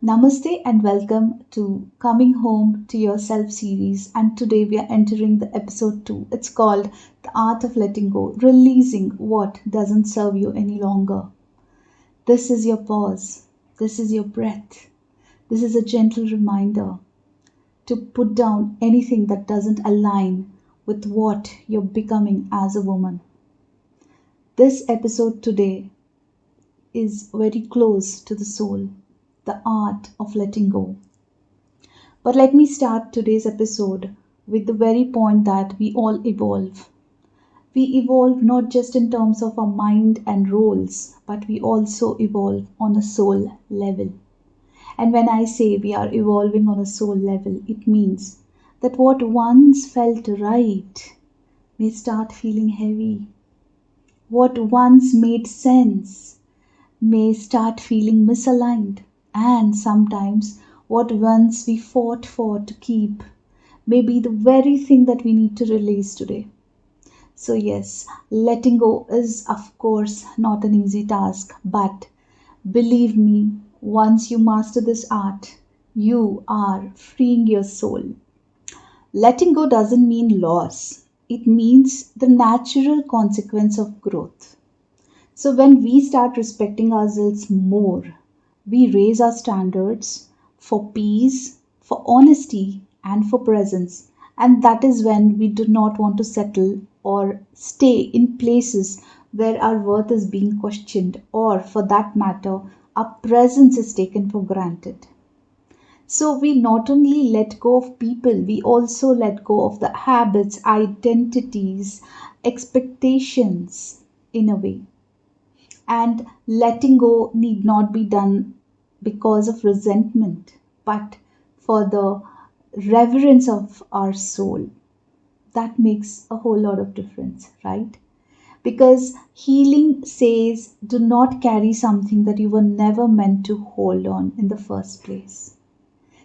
Namaste and welcome to Coming Home to Yourself series. And today we are entering the episode 2. It's called The Art of Letting Go, Releasing What Doesn't Serve You Any Longer. This is your pause. This is your breath. This is a gentle reminder to put down anything that doesn't align with what you're becoming as a woman. This episode today is very close to the soul, the art of letting go. But let me start today's episode with the very point that we all evolve. We evolve not just in terms of our mind and roles, but we also evolve on a soul level. And when I say we are evolving on a soul level, it means that what once felt right may start feeling heavy. What once made sense may start feeling misaligned. And sometimes what once we fought for to keep may be the very thing that we need to release today. So, yes, letting go is, of course, not an easy task, but believe me, once you master this art, you are freeing your soul. Letting go doesn't mean loss, it means the natural consequence of growth. So, when we start respecting ourselves more, we raise our standards for peace, for honesty, and for presence. And that is when we do not want to settle or stay in places where our worth is being questioned, or for that matter, our presence is taken for granted. So we not only let go of people, we also let go of the habits, identities, expectations in a way. And letting go need not be done because of resentment, but for the reverence of our soul. That makes a whole lot of difference, right? Because healing says do not carry something that you were never meant to hold on in the first place.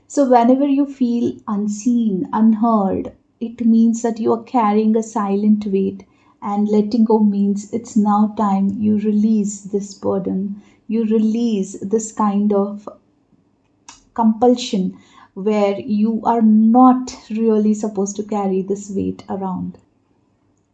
So, whenever you feel unseen, unheard, it means that you are carrying a silent weight, and letting go means it's now time you release this burden, you release this kind of compulsion where you are not really supposed to carry this weight around.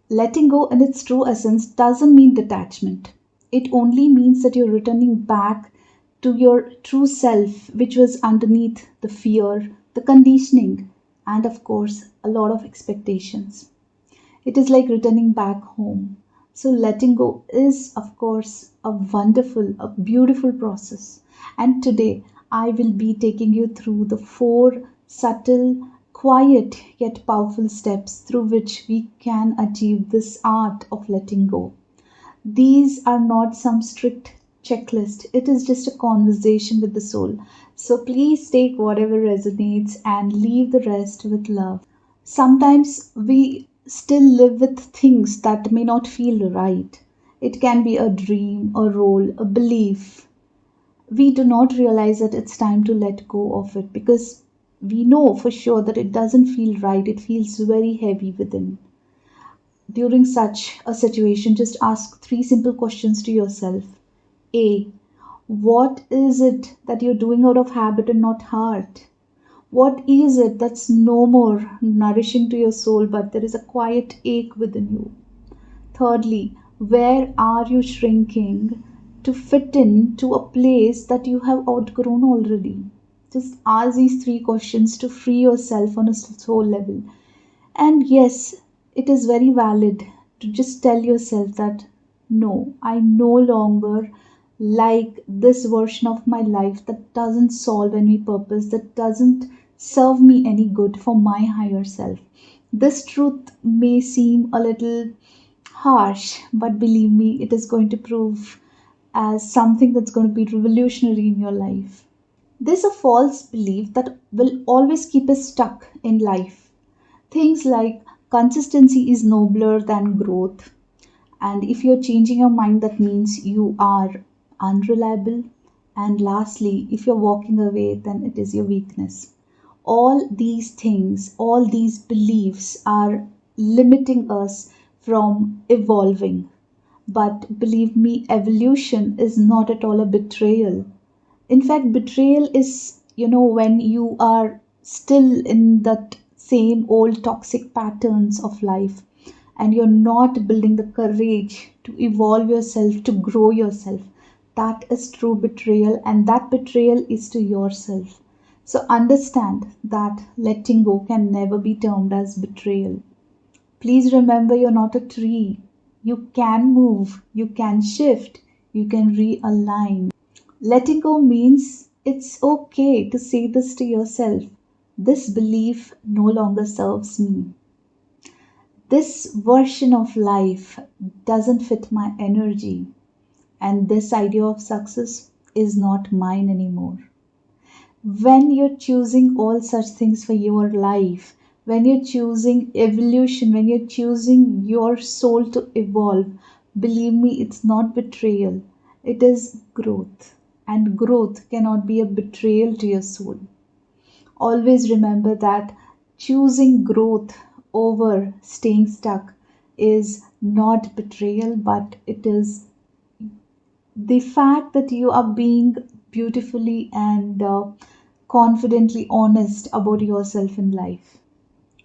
Letting go in its true essence doesn't mean detachment. It only means that you're returning back to your true self, which was underneath the fear, the conditioning, and of course, a lot of expectations. It is like returning back home. So, letting go is, of course, a wonderful, a beautiful process. And today, I will be taking you through the four subtle, quiet, yet powerful steps through which we can achieve this art of letting go. These are not some strict checklist, it is just a conversation with the soul. So, please take whatever resonates and leave the rest with love. Sometimes we still live with things that may not feel right. It can be a dream, a role, a belief. We do not realize that it's time to let go of it because we know for sure that it doesn't feel right. It feels very heavy within. During such a situation, just ask three simple questions to yourself. A. What is it that you're doing out of habit and not heart? What is it that's no more nourishing to your soul, but there is a quiet ache within you? Thirdly, where are you shrinking to fit in to a place that you have outgrown already? Just ask these three questions to free yourself on a soul level. And yes, it is very valid to just tell yourself that no, I no longer like this version of my life that doesn't solve any purpose, that doesn't serve me any good for my higher self. This truth may seem a little harsh, but believe me, it is going to prove as something that's going to be revolutionary in your life. There's a false belief that will always keep us stuck in life. Things like consistency is nobler than growth. And if you're changing your mind, that means you are unreliable. And lastly, if you're walking away, then it is your weakness. All these things, all these beliefs are limiting us from evolving. But believe me, evolution is not at all a betrayal. In fact, betrayal is, when you are still in that same old toxic patterns of life and you're not building the courage to evolve yourself, to grow yourself. That is true betrayal, and that betrayal is to yourself. So understand that letting go can never be termed as betrayal. Please remember, you're not a tree. You can move, you can shift, you can realign. Letting go means it's okay to say this to yourself. This belief no longer serves me. This version of life doesn't fit my energy. And this idea of success is not mine anymore. When you're choosing all such things for your life, when you're choosing evolution, when you're choosing your soul to evolve, believe me, it's not betrayal, it is growth. And growth cannot be a betrayal to your soul. Always remember that choosing growth over staying stuck is not betrayal, but it is the fact that you are being beautifully and confidently honest about yourself in life.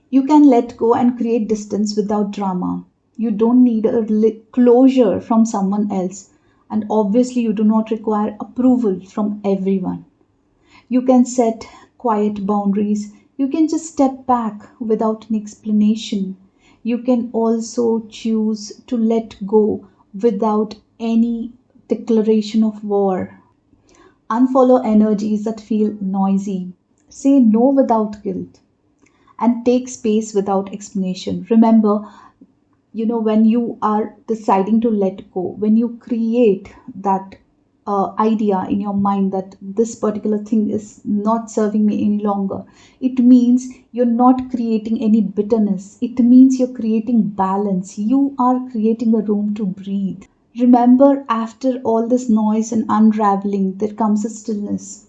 You can let go and create distance without drama. You don't need a closure from someone else, and obviously, you do not require approval from everyone. You can set quiet boundaries. You can just step back without an explanation. You can also choose to let go without any declaration of war. Unfollow energies that feel noisy. Say no without guilt and take space without explanation. Remember, when you are deciding to let go, when you create that idea in your mind that this particular thing is not serving me any longer, it means you're not creating any bitterness, it means you're creating balance, you are creating a room to breathe. Remember, after all this noise and unraveling, there comes a stillness.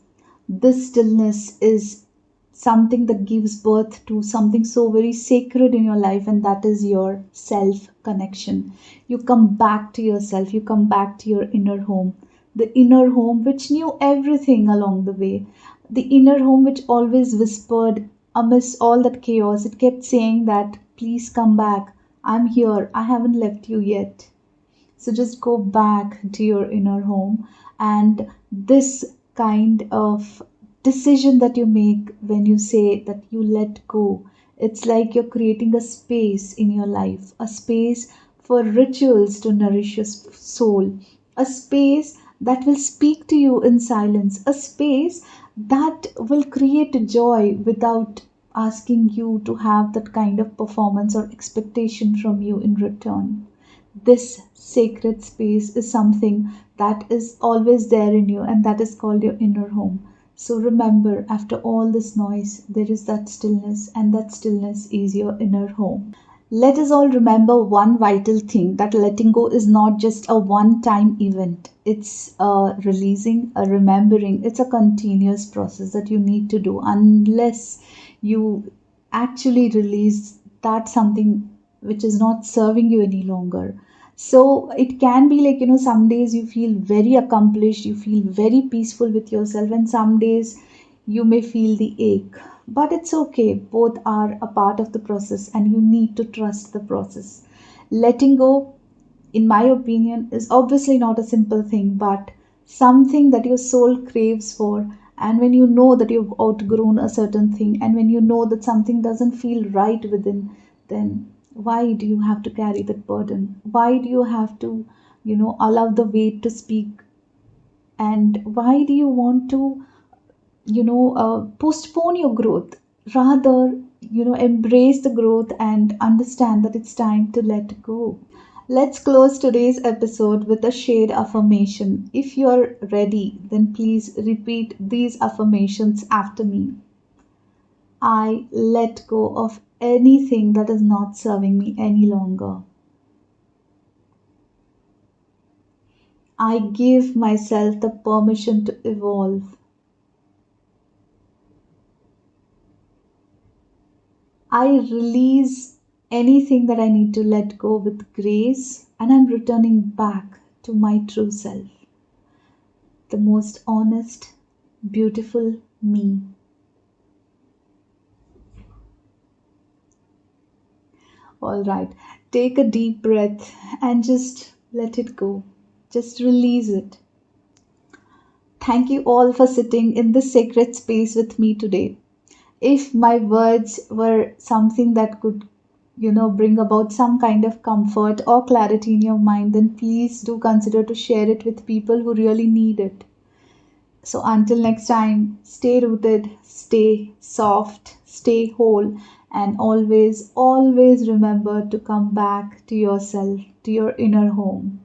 This stillness is something that gives birth to something so very sacred in your life, and that is your self connection. You come back to yourself, you come back to your inner home, the inner home which knew everything along the way, the inner home which always whispered amidst all that chaos. It kept saying that, please come back, I'm here, I haven't left you yet. So just go back to your inner home. And this kind of decision that you make when you say that you let go, it's like you're creating a space in your life, a space for rituals to nourish your soul, a space that will speak to you in silence, a space that will create joy without asking you to have that kind of performance or expectation from you in return. This sacred space is something that is always there in you, and that is called your inner home. So remember, after all this noise, there is that stillness, and that stillness is your inner home. Let us all remember one vital thing, that letting go is not just a one time event. It's a releasing, a remembering. It's a continuous process that you need to do unless you actually release that something which is not serving you any longer. So it can be like, some days you feel very accomplished, you feel very peaceful with yourself, and some days you may feel the ache. But it's okay, both are a part of the process, and you need to trust the process. Letting go, in my opinion, is obviously not a simple thing, but something that your soul craves for. And when you know that you've outgrown a certain thing, and when you know that something doesn't feel right within, then why do you have to carry that burden? Why do you have to, allow the weight to speak? And why do you want to, postpone your growth? Rather, embrace the growth and understand that it's time to let go. Let's close today's episode with a shared affirmation. If you're ready, then please repeat these affirmations after me. I let go of anything that is not serving me any longer. I give myself the permission to evolve. I release anything that I need to let go with grace, and I'm returning back to my true self, the most honest, beautiful me. All right, take a deep breath and just let it go. Just release it. Thank you all for sitting in this sacred space with me today. If my words were something that could, bring about some kind of comfort or clarity in your mind, then please do consider to share it with people who really need it. So until next time, stay rooted, stay soft, stay whole, and always, always remember to come back to yourself, to your inner home.